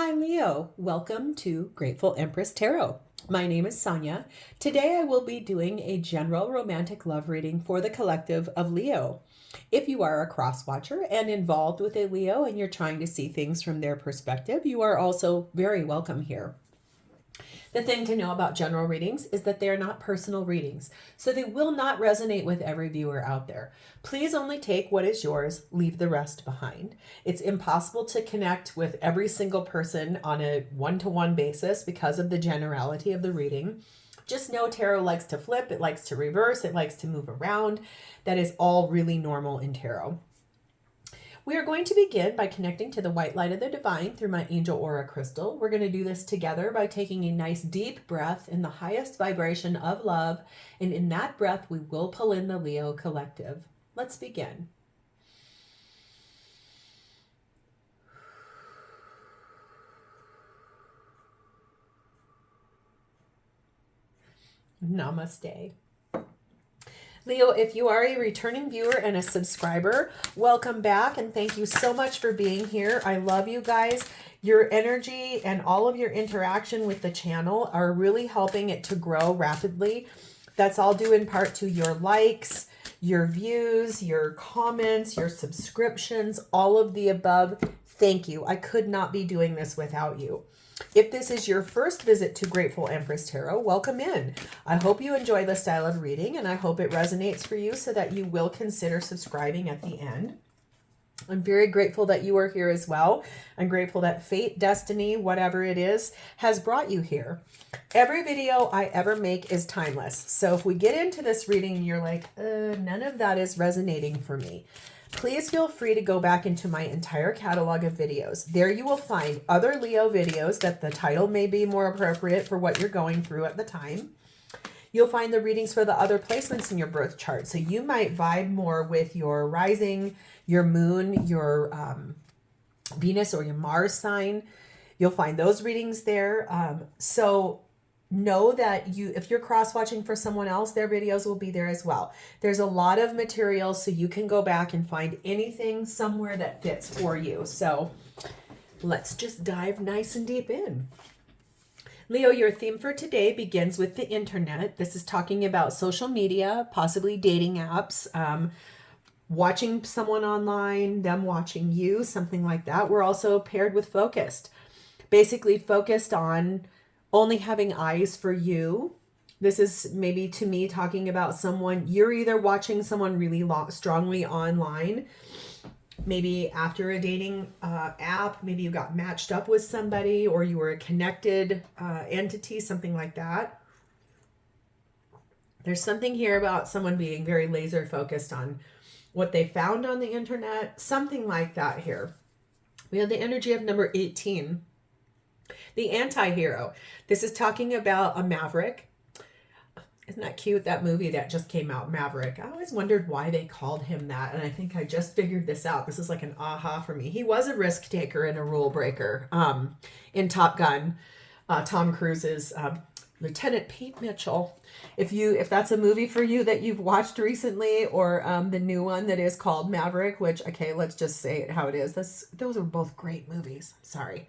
Hi Leo, welcome to Grateful Empress Tarot. My name is Sonia. Today I will be doing a general romantic love reading for the collective of Leo. If you are a cross watcher and involved with a Leo and you're trying to see things from their perspective, you are also very welcome here. The thing to know about general readings is that they are not personal readings, so they will not resonate with every viewer out there. Please only take what is yours, leave the rest behind. It's impossible to connect with every single person on a one-to-one basis because of the generality of the reading. Just know tarot likes to flip, it likes to reverse, it likes to move around. That is all really normal in tarot. We are going to begin by connecting to the white light of the divine through my angel aura crystal. We're going to do this together by taking a nice deep breath in the highest vibration of love. And in that breath, we will pull in the Leo collective. Let's begin. Namaste. Leo, if you are a returning viewer and a subscriber, welcome back and thank you so much for being here. I love you guys. Your energy and all of your interaction with the channel are really helping it to grow rapidly. That's all due in part to your likes, your views, your comments, your subscriptions, all of the above. Thank you. I could not be doing this without you. If this is your first visit to Grateful Empress Tarot, welcome in. I hope you enjoy the style of reading and I hope it resonates for you so that you will consider subscribing at the end. I'm very grateful that you are here as well. I'm grateful that fate, destiny, whatever it is, has brought you here. Every video I ever make is timeless. So if we get into this reading and you're like, none of that is resonating for me, please feel free to go back into my entire catalog of videos. There you will find other Leo videos that the title may be more appropriate for what you're going through at the time. You'll find the readings for the other placements in your birth chart. So you might vibe more with your rising, your moon, your Venus or your Mars sign. You'll find those readings there. So know that if you're cross-watching for someone else, their videos will be there as well. There's a lot of material, so you can go back and find anything somewhere that fits for you. So let's just dive nice and deep in. Leo, your theme for today begins with the internet. This is talking about social media, possibly dating apps, watching someone online, them watching you, something like that. We're also paired with focused. Basically focused on only having eyes for you. This is maybe to me talking about someone, you're either watching someone really strongly online, maybe after a dating app, maybe you got matched up with somebody or you were a connected entity, something like that. There's something here about someone being very laser focused on what they found on the internet, something like that here. We have the energy of number 18. The anti-hero. This is talking about a maverick. Isn't that cute, that movie that just came out, Maverick? I always wondered why they called him that, and I think I just figured this out. This is like an aha for me. He was a risk taker and a rule breaker in Top Gun. Tom Cruise's Lieutenant Pete Mitchell. If that's a movie for you that you've watched recently, or the new one that is called Maverick, which, okay, let's just say it how it is. Those are both great movies. Sorry.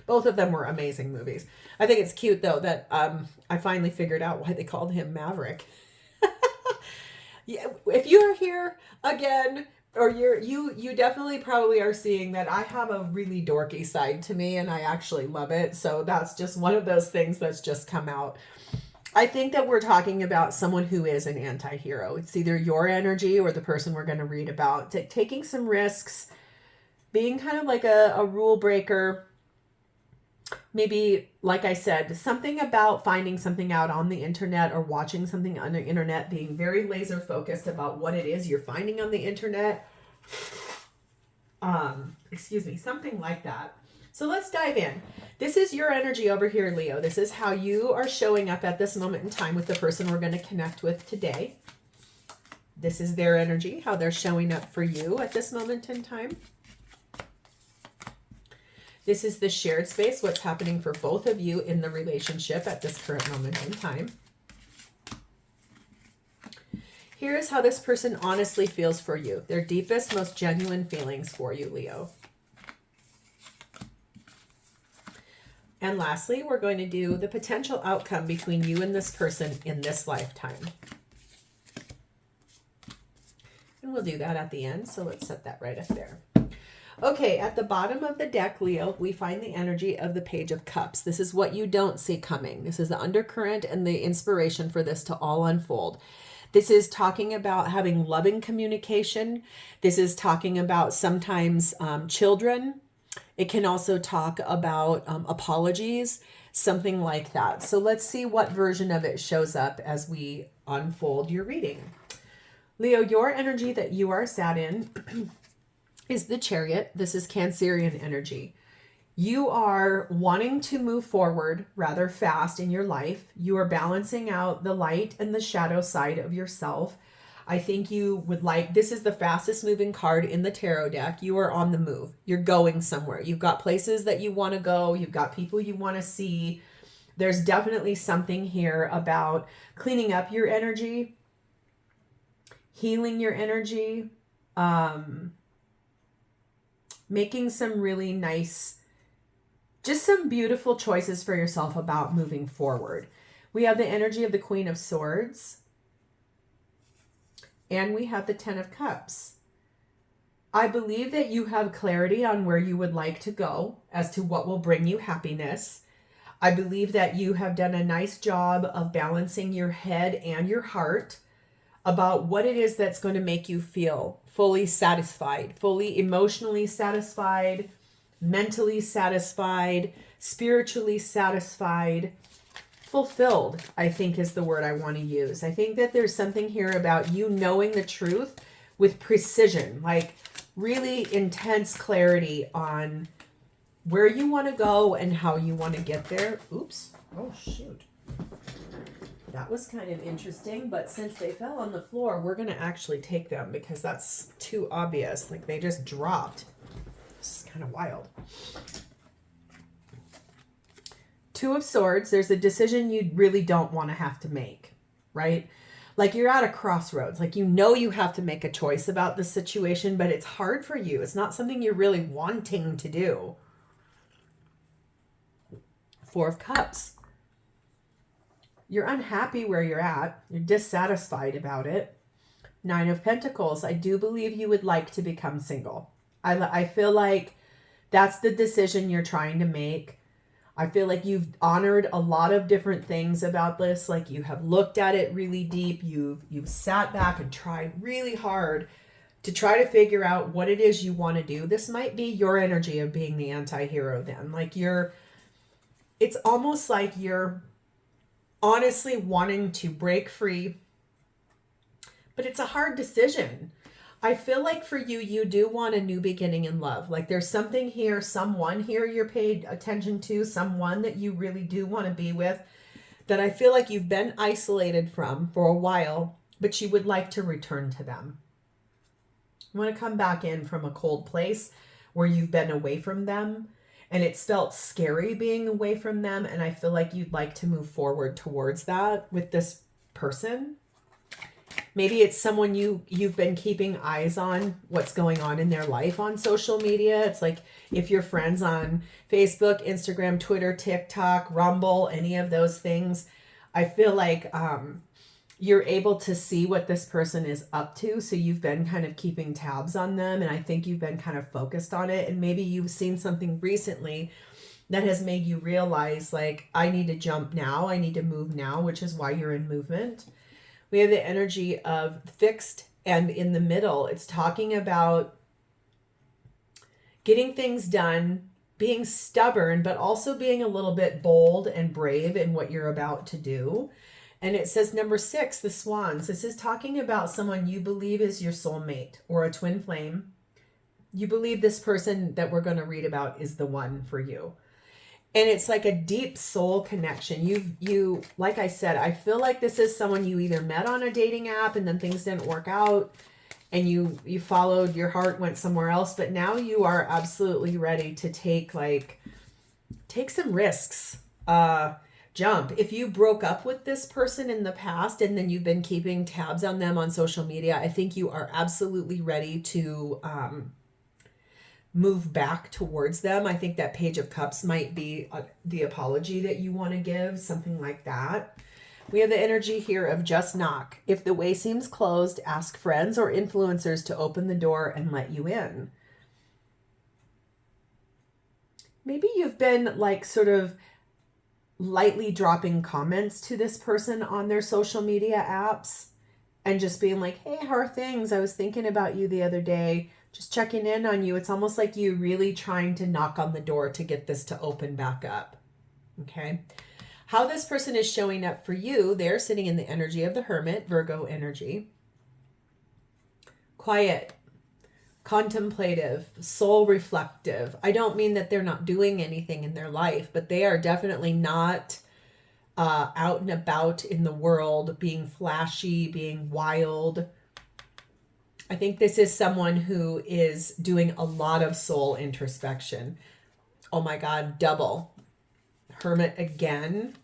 Both of them were amazing movies. I think it's cute though that I finally figured out why they called him Maverick. Yeah, if you're here again, or you definitely probably are seeing that I have a really dorky side to me, and I actually love it. So that's just one of those things that's just come out. I think that we're talking about someone who is an anti-hero. It's either your energy or the person we're going to read about, taking some risks, being kind of like a rule breaker. Maybe, like I said, something about finding something out on the internet or watching something on the internet, being very laser focused about what it is you're finding on the internet. Excuse me, something like that. So let's dive in. This is your energy over here, Leo. This is how you are showing up at this moment in time with the person we're going to connect with today. This is their energy, how they're showing up for you at this moment in time. This is the shared space, what's happening for both of you in the relationship at this current moment in time. Here is how this person honestly feels for you. Their deepest, most genuine feelings for you, Leo. And lastly, we're going to do the potential outcome between you and this person in this lifetime. And we'll do that at the end. So let's set that right up there. Okay, at the bottom of the deck, Leo, we find the energy of the Page of Cups. This is what you don't see coming. This is the undercurrent and the inspiration for this to all unfold. This is talking about having loving communication. This is talking about sometimes children. It can also talk about apologies, something like that. So let's see what version of it shows up as we unfold your reading. Leo, your energy that you are sat in is the Chariot. This is Cancerian energy. You are wanting to move forward rather fast in your life. You are balancing out the light and the shadow side of yourself. I think you would like, this is the fastest moving card in the tarot deck. You are on the move. You're going somewhere. You've got places that you want to go. You've got people you want to see. There's definitely something here about cleaning up your energy, healing your energy, making some really nice, just some beautiful choices for yourself about moving forward. We have the energy of the Queen of Swords. And we have the Ten of Cups. I believe that you have clarity on where you would like to go as to what will bring you happiness. I believe that you have done a nice job of balancing your head and your heart about what it is that's going to make you feel fully satisfied, fully emotionally satisfied, mentally satisfied, spiritually satisfied, fulfilled, I think is the word I want to use. I think that there's something here about you knowing the truth with precision, like really intense clarity on where you want to go and how you want to get there. Oops. Oh, shoot. That was kind of interesting, but since they fell on the floor, we're going to actually take them because that's too obvious. Like they just dropped. This is kind of wild. Two of Swords, there's a decision you really don't want to have to make, right? Like you're at a crossroads. Like you know you have to make a choice about the situation, but it's hard for you. It's not something you're really wanting to do. Four of Cups. You're unhappy where you're at. You're dissatisfied about it. Nine of Pentacles. I do believe you would like to become single. I feel like that's the decision you're trying to make. I feel like you've honored a lot of different things about this. Like you have looked at it really deep. You've sat back and tried really hard to try to figure out what it is you want to do. This might be your energy of being the anti-hero then. Like it's almost like you're honestly wanting to break free, but it's a hard decision. I feel like for you, you do want a new beginning in love. Like there's something here, someone here you're paid attention to, someone that you really do want to be with, that I feel like you've been isolated from for a while, but you would like to return to them. You want to come back in from a cold place where you've been away from them, and it's felt scary being away from them, and I feel like you'd like to move forward towards that with this person. Maybe it's someone you've been keeping eyes on what's going on in their life on social media. It's like if you're friends on Facebook, Instagram, Twitter, TikTok, Rumble, any of those things, I feel like you're able to see what this person is up to. So you've been kind of keeping tabs on them, and I think you've been kind of focused on it. And maybe you've seen something recently that has made you realize like, I need to jump now. I need to move now, which is why you're in movement. We have the energy of fixed and in the middle. It's talking about getting things done, being stubborn, but also being a little bit bold and brave in what you're about to do. And it says number 6, the Swans. This is talking about someone you believe is your soulmate or a twin flame. You believe this person that we're going to read about is the one for you. And it's like a deep soul connection. You, like I said, I feel like this is someone you either met on a dating app and then things didn't work out and you followed your heart, went somewhere else. But now you are absolutely ready to take some risks, jump. If you broke up with this person in the past and then you've been keeping tabs on them on social media, I think you are absolutely ready to move back towards them. I think that Page of Cups might be the apology that you want to give, something like that. We have the energy here of just knock. If the way seems closed, ask friends or influencers to open the door and let you in. Maybe you've been like sort of lightly dropping comments to this person on their social media apps and just being like, hey, how are things? I was thinking about you the other day, just checking in on you. It's almost like you really trying to knock on the door to get this to open back up. Okay. How this person is showing up for you, they're sitting in the energy of the Hermit, Virgo energy. Quiet, contemplative, soul reflective. I don't mean that they're not doing anything in their life, but they are definitely not out and about in the world, being flashy, being wild. I think this is someone who is doing a lot of soul introspection. Oh my God, double. Hermit again.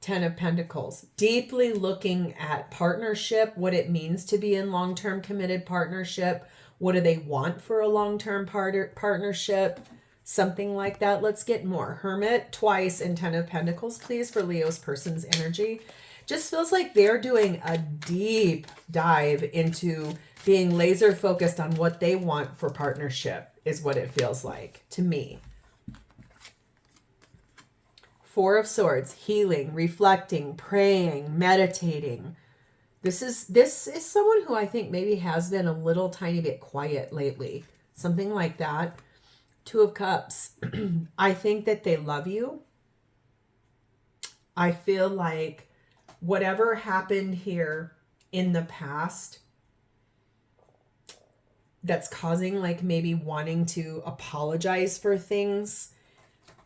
10 of Pentacles. Deeply looking at partnership, what it means to be in long-term committed partnership. What do they want for a long-term partnership? Something like that. Let's get more. Hermit twice and 10 of Pentacles, please, for Leo's person's energy. Just feels like they're doing a deep dive into being laser focused on what they want for partnership is what it feels like to me. 4 of Swords, healing, reflecting, praying, meditating. This is someone who I think maybe has been a little tiny bit quiet lately. Something like that. 2 of Cups. I think that they love you. I feel like whatever happened here in the past that's causing like maybe wanting to apologize for things.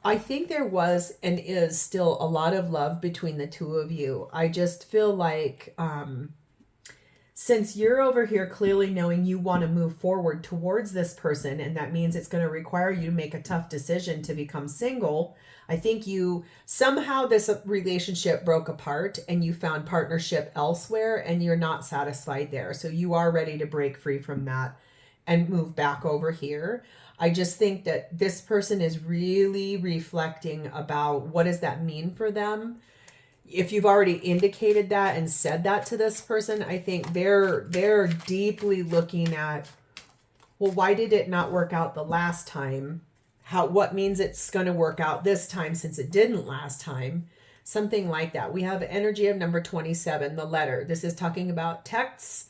I think there was and is still a lot of love between the two of you. I just feel like since you're over here clearly knowing you want to move forward towards this person, and that means it's going to require you to make a tough decision to become single, I think you somehow this relationship broke apart and you found partnership elsewhere and you're not satisfied there. So you are ready to break free from that and move back over here. I just think that this person is really reflecting about what does that mean for them. If you've already indicated that and said that to this person, I think they're deeply looking at, well, why did it not work out the last time? What means it's going to work out this time since it didn't last time? Something like that. We have energy of number 27, the letter. This is talking about texts,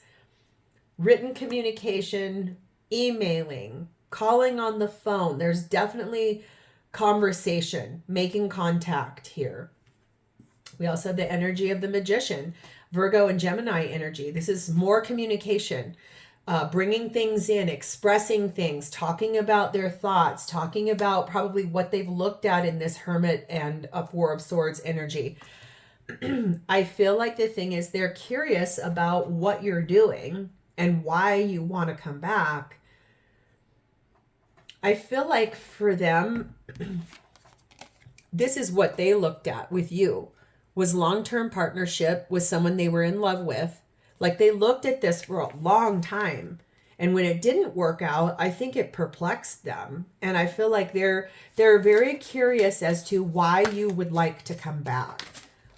written communication, emailing, calling on the phone. There's definitely conversation, making contact here. We also have the energy of the Magician, Virgo and Gemini energy. This is more communication, bringing things in, expressing things, talking about their thoughts, talking about probably what they've looked at in this Hermit and a 4 of Swords energy. I feel like the thing is they're curious about what you're doing and why you want to come back. I feel like for them, this is what they looked at with you, was long-term partnership with someone they were in love with. Like they looked at this for a long time. And when it didn't work out, I think it perplexed them. And I feel like they're very curious as to why you would like to come back.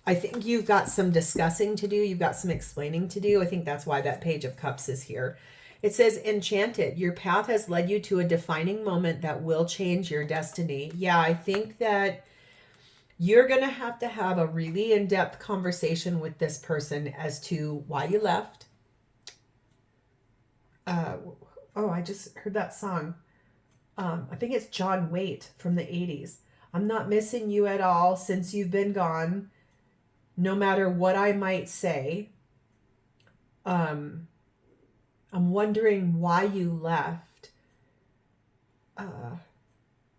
I think you've got some discussing to do. You've got some explaining to do. I think that's why that Page of Cups is here. It says, enchanted, your path has led you to a defining moment that will change your destiny. Yeah, I think that you're going to have a really in-depth conversation with this person as to why you left. I just heard that song. I think it's John Waite from the 80s. I'm not missing you at all since you've been gone, no matter what I might say. I'm wondering why you left.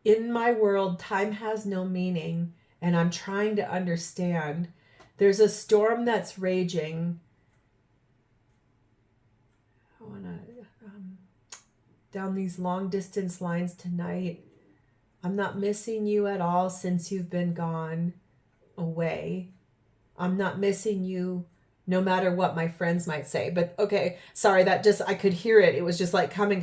In my world, time has no meaning, and I'm trying to understand. There's a storm that's raging. I want to down these long distance lines tonight. I'm not missing you at all since you've been gone away. I'm not missing you no matter what my friends might say. But okay, sorry, that just, I could hear it. It was just like coming.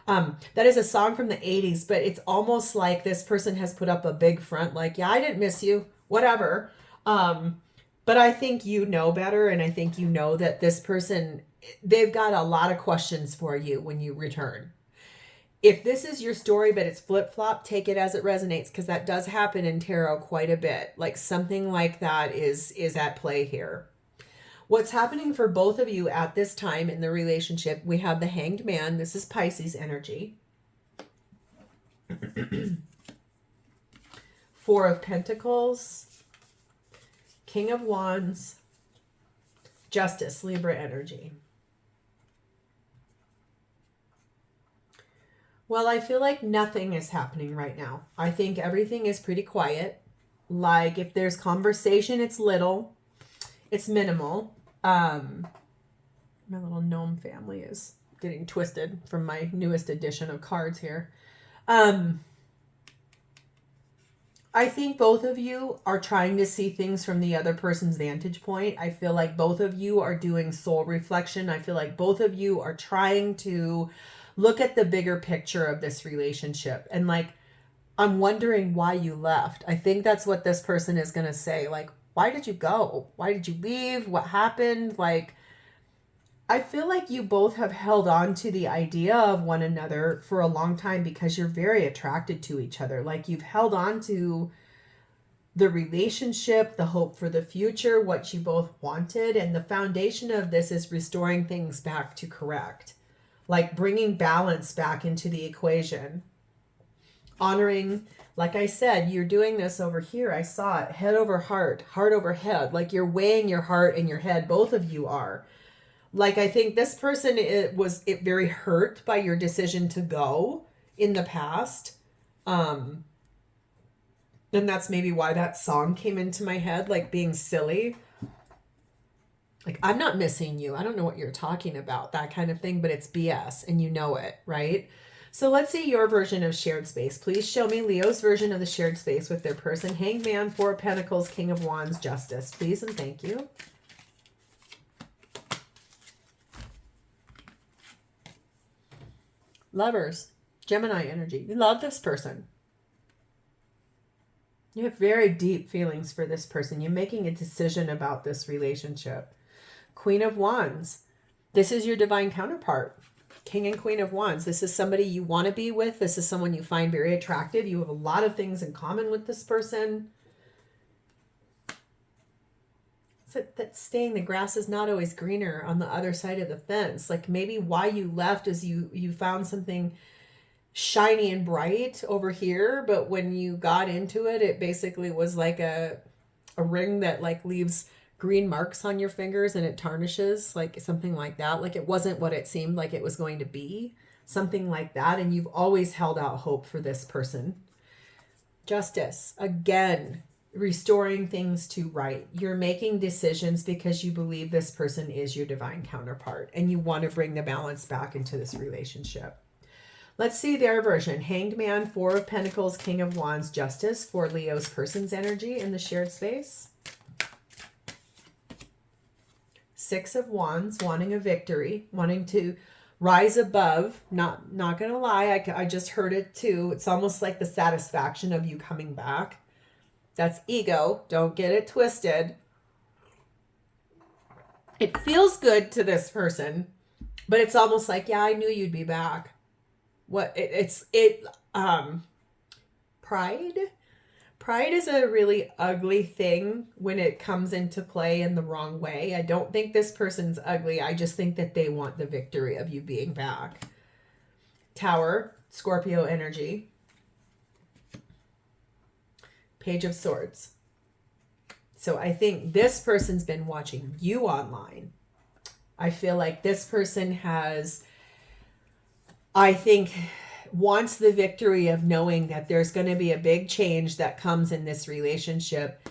That is a song from the 80s, but it's almost like this person has put up a big front, like, yeah, I didn't miss you, whatever. But I think you know better, and I think you know that this person, they've got a lot of questions for you when you return. If this is your story, but it's flip-flop, take it as it resonates, because that does happen in tarot quite a bit. Like something like that is at play here. What's happening for both of you at this time in the relationship, we have the Hanged Man. This is Pisces energy. Four of Pentacles, King of Wands, Justice, Libra energy. Well, I feel like nothing is happening right now. I think everything is pretty quiet. Like if there's conversation, it's little, it's minimal. My little gnome family is getting twisted from my newest edition of cards here. I think both of you are trying to see things from the other person's vantage point. I feel like both of you are doing soul reflection. I feel like both of you are trying to look at the bigger picture of this relationship. And like, I'm wondering why you left. I think that's what this person is going to say. Like, why did you go? Why did you leave? What happened? Like, I feel like you both have held on to the idea of one another for a long time because you're very attracted to each other. Like you've held on to the relationship, the hope for the future, what you both wanted. And the foundation of this is restoring things back to correct. Like bringing balance back into the equation. Honoring, like I said, you're doing this over here. I saw it, head over heart, heart over head. Like you're weighing your heart and your head. Both of you are. Like, I think this person was very hurt by your decision to go in the past. And that's maybe why that song came into my head, like being silly. Like, I'm not missing you. I don't know what you're talking about, that kind of thing, but it's BS and you know it, right? So let's see your version of shared space. Please show me Leo's version of the shared space with their person. Hanged Man, Four of Pentacles, King of Wands, Justice. Please and thank you. Lovers, Gemini energy. You love this person. You have very deep feelings for this person. You're making a decision about this relationship. Queen of Wands. This is your divine counterpart. King and Queen of Wands. This is somebody you want to be with. This is someone you find very attractive. You have a lot of things in common with this person. That saying, the grass is not always greener on the other side of the fence. Like maybe why you left is you found something shiny and bright over here, but when you got into it, it basically was like a ring that like leaves green marks on your fingers and it tarnishes, like something like that. Like it wasn't what it seemed like it was going to be, something like that. And you've always held out hope for this person. Justice, again, restoring things to right. You're making decisions because you believe this person is your divine counterpart and you want to bring the balance back into this relationship. Let's see their version. Hanged Man, Four of Pentacles, King of Wands, Justice for Leo's person's energy in the shared space. Six of Wands, wanting a victory, wanting to rise above. Not gonna lie, I just heard it too. It's almost like the satisfaction of you coming back. That's ego. Don't get it twisted. It feels good to this person, but it's almost like, yeah, I knew you'd be back. Pride. Pride is a really ugly thing when it comes into play in the wrong way. I don't think this person's ugly. I just think that they want the victory of you being back. Tower, Scorpio energy. Page of Swords. So I think this person's been watching you online. I feel like this person wants the victory of knowing that there's going to be a big change that comes in this relationship.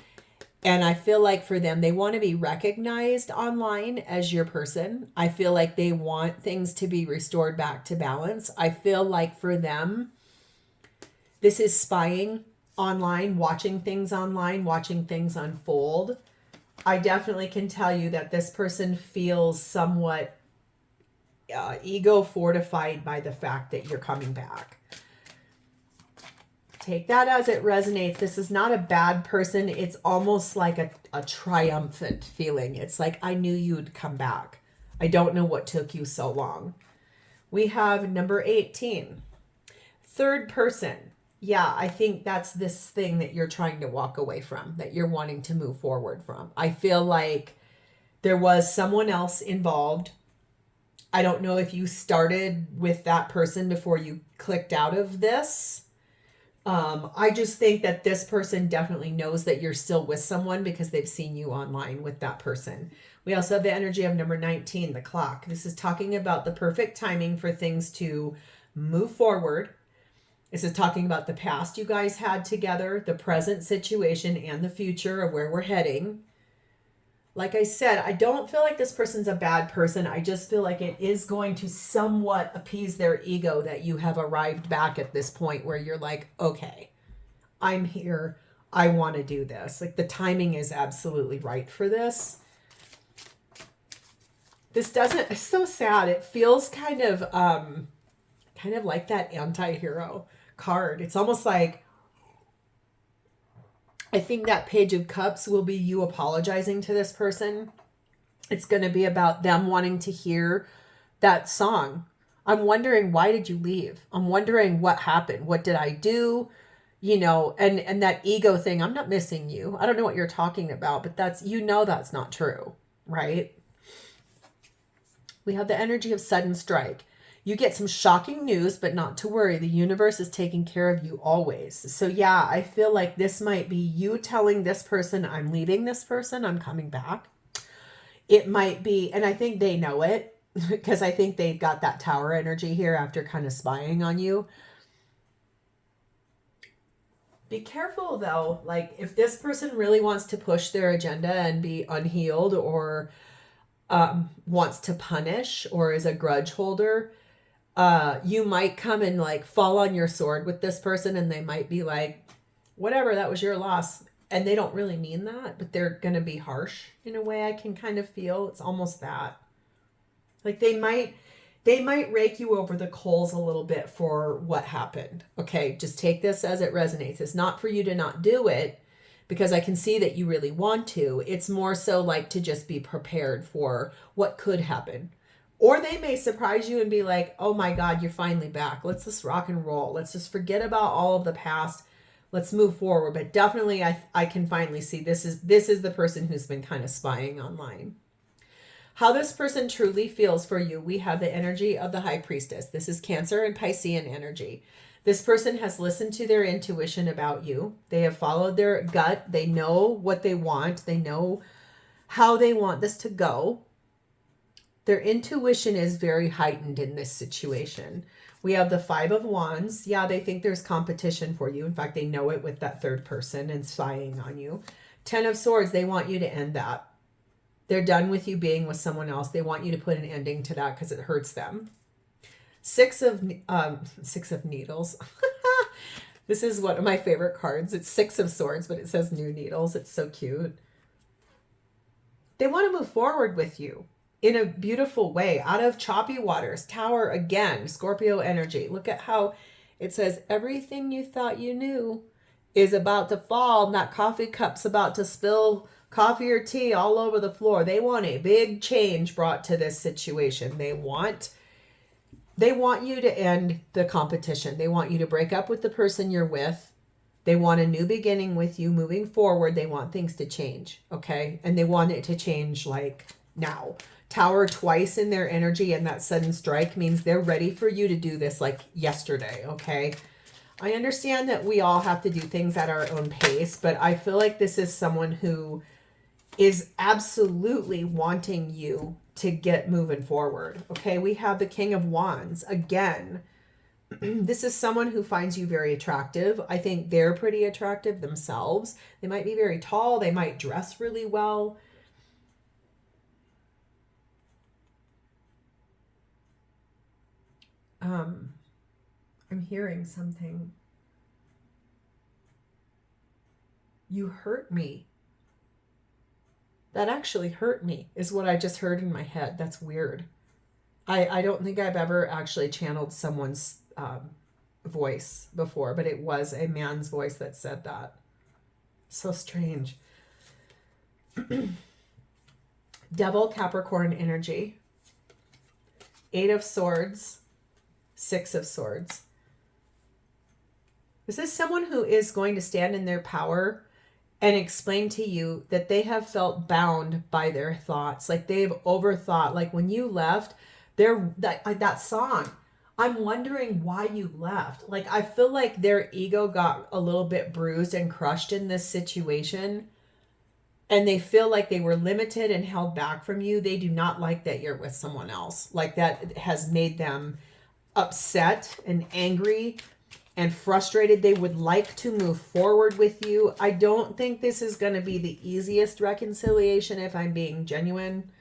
And I feel like for them, they want to be recognized online as your person. I feel like they want things to be restored back to balance. I feel like for them, this is spying online, watching things unfold. I definitely can tell you that this person feels somewhat ego fortified by the fact that you're coming back. Take that as it resonates. This is not a bad person. It's almost like a triumphant feeling. It's like, I knew you'd come back. I don't know what took you so long. We have number 18. Third person. Yeah, I think that's this thing that you're trying to walk away from, that you're wanting to move forward from. I feel like there was someone else involved. I don't know if you started with that person before you clicked out of this. I just think that this person definitely knows that you're still with someone because they've seen you online with that person. We also have the energy of number 19, the clock. This is talking about the perfect timing for things to move forward. This is talking about the past you guys had together, the present situation, and the future of where we're heading. Like I said, I don't feel like this person's a bad person. I just feel like it is going to somewhat appease their ego that you have arrived back at this point where you're like, okay, I'm here. I want to do this. Like the timing is absolutely right for this. This doesn't, it's so sad. It feels kind of like that anti-hero card. It's almost like, I think that Page of Cups will be you apologizing to this person. It's going to be about them wanting to hear that song. I'm wondering, why did you leave? I'm wondering what happened. What did I do? You know, and that ego thing, I'm not missing you. I don't know what you're talking about, but that's, you know, that's not true, right? We have the energy of sudden strike. You get some shocking news, but not to worry. The universe is taking care of you always. So yeah, I feel like this might be you telling this person, I'm leaving this person, I'm coming back. It might be, and I think they know it because I think they've got that tower energy here after kind of spying on you. Be careful though, like if this person really wants to push their agenda and be unhealed or wants to punish or is a grudge holder, you might come and like fall on your sword with this person and they might be like, whatever, that was your loss. And they don't really mean that, but they're going to be harsh in a way. I can kind of feel it's almost that. Like they might rake you over the coals a little bit for what happened. Okay, just take this as it resonates. It's not for you to not do it because I can see that you really want to. It's more so like to just be prepared for what could happen. Or they may surprise you and be like, oh my God, you're finally back. Let's just rock and roll. Let's just forget about all of the past. Let's move forward. But definitely I can finally see this is the person who's been kind of spying online. How this person truly feels for you, we have the energy of the High Priestess. This is Cancer and Piscean energy. This person has listened to their intuition about you. They have followed their gut. They know what they want. They know how they want this to go. Their intuition is very heightened in this situation. We have the Five of Wands. Yeah, they think there's competition for you. In fact, they know it with that third person and spying on you. Ten of Swords, they want you to end that. They're done with you being with someone else. They want you to put an ending to that because it hurts them. Six of Needles. This is one of my favorite cards. It's Six of Swords, but it says New Needles. It's so cute. They want to move forward with you in a beautiful way, out of choppy waters. Tower again, Scorpio energy. Look at how it says everything you thought you knew is about to fall, and that coffee cup's about to spill coffee or tea all over the floor. They want a big change brought to this situation. They want you to end the competition. They want you to break up with the person you're with. They want a new beginning with you moving forward. They want things to change, okay? And they want it to change like now. Tower twice in their energy, and that sudden strike means they're ready for you to do this like yesterday, okay? I understand that we all have to do things at our own pace, but I feel like this is someone who is absolutely wanting you to get moving forward, okay? We have the King of Wands again. This is someone who finds you very attractive. I think they're pretty attractive themselves. They might be very tall. They might dress really well. I'm hearing something. You hurt me. That actually hurt me, is what I just heard in my head. That's weird. I don't think I've ever actually channeled someone's voice before, but it was a man's voice that said that. So strange. Devil, Capricorn energy. 8 of Swords, 6 of Swords. This is someone who is going to stand in their power and explain to you that they have felt bound by their thoughts. Like they've overthought. Like when you left, that song, I'm wondering why you left. Like I feel like their ego got a little bit bruised and crushed in this situation. And they feel like they were limited and held back from you. They do not like that you're with someone else. Like that has made them upset and angry and frustrated. They would like to move forward with you. I don't think this is going to be the easiest reconciliation, if I'm being genuine.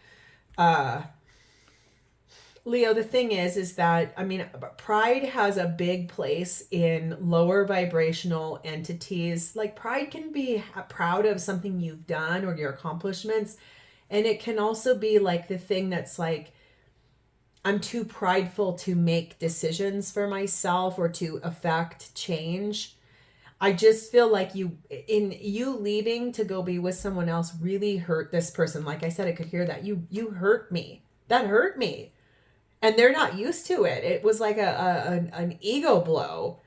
Leo, the thing is that, I mean, pride has a big place in lower vibrational entities. Like pride can be proud of something you've done or your accomplishments. And it can also be like the thing that's like, I'm too prideful to make decisions for myself or to affect change. I just feel like you leaving to go be with someone else really hurt this person. Like I said, I could hear that. You hurt me. That hurt me. And they're not used to it. It was like an ego blow.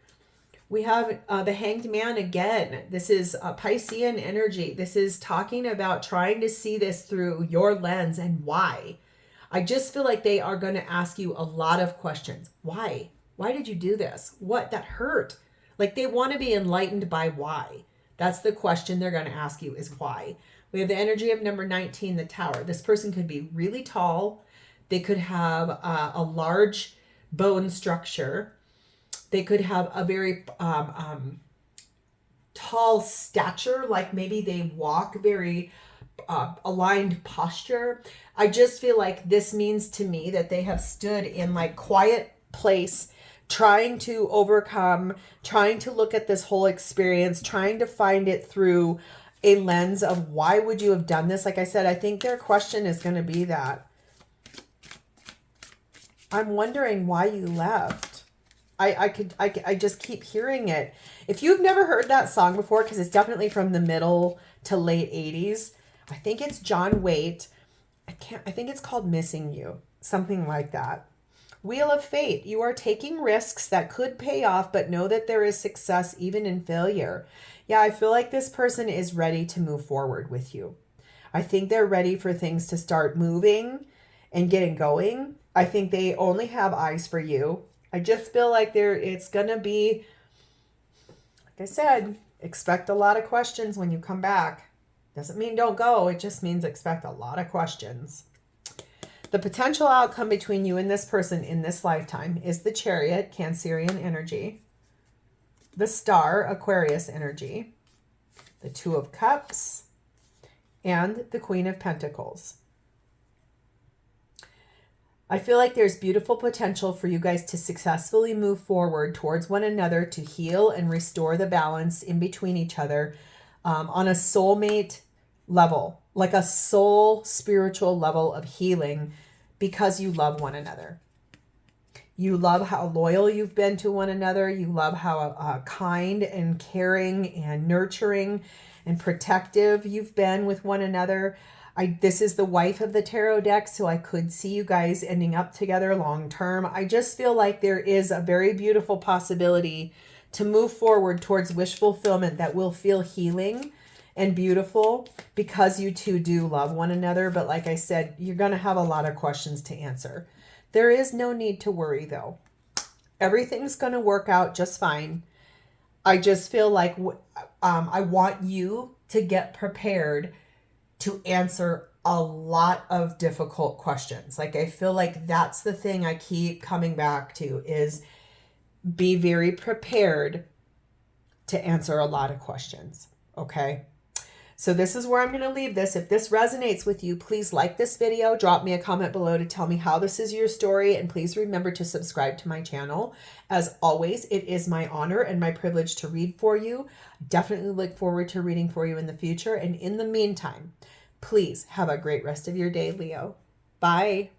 We have the Hanged Man again. This is Piscean energy. This is talking about trying to see this through your lens and why. I just feel like they are going to ask you a lot of questions. Why? Why did you do this? What? That hurt. Like they want to be enlightened by why. That's the question they're going to ask you, is why. We have the energy of number 19, the Tower. This person could be really tall. They could have a large bone structure. They could have a very tall stature, like maybe they walk very aligned posture. I just feel like this means to me that they have stood in like quiet place, trying to overcome, trying to look at this whole experience, trying to find it through a lens of why would you have done this? Like I said, I think their question is going to be that. I'm wondering why you left. I just keep hearing it. If you've never heard that song before, because it's definitely from the middle to late 80s, I think it's John Waite. I think it's called Missing You. Something like that. Wheel of Fate. You are taking risks that could pay off, but know that there is success even in failure. Yeah, I feel like this person is ready to move forward with you. I think they're ready for things to start moving and getting going. I think they only have eyes for you. I just feel like it's going to be, like I said, expect a lot of questions when you come back. Doesn't mean don't go. It just means expect a lot of questions. The potential outcome between you and this person in this lifetime is the Chariot, Cancerian energy, the Star, Aquarius energy, the Two of Cups, and the Queen of Pentacles. I feel like there's beautiful potential for you guys to successfully move forward towards one another, to heal and restore the balance in between each other on a soulmate level, like a soul spiritual level of healing, because you love one another. You love how loyal you've been to one another. You love how kind and caring and nurturing and protective you've been with one another. This is the wife of the tarot deck, so I could see you guys ending up together long term. I just feel like there is a very beautiful possibility to move forward towards wish fulfillment that will feel healing and beautiful because you two do love one another. But like I said, you're going to have a lot of questions to answer. There is no need to worry, though. Everything's going to work out just fine. I just feel like I want you to get prepared to answer a lot of difficult questions. Like I feel like that's the thing I keep coming back to, is be very prepared to answer a lot of questions. Okay. So this is where I'm going to leave this. If this resonates with you, please like this video, drop me a comment below to tell me how this is your story, and please remember to subscribe to my channel. As always, it is my honor and my privilege to read for you. Definitely look forward to reading for you in the future. And in the meantime, Please have a great rest of your day, Leo. Bye.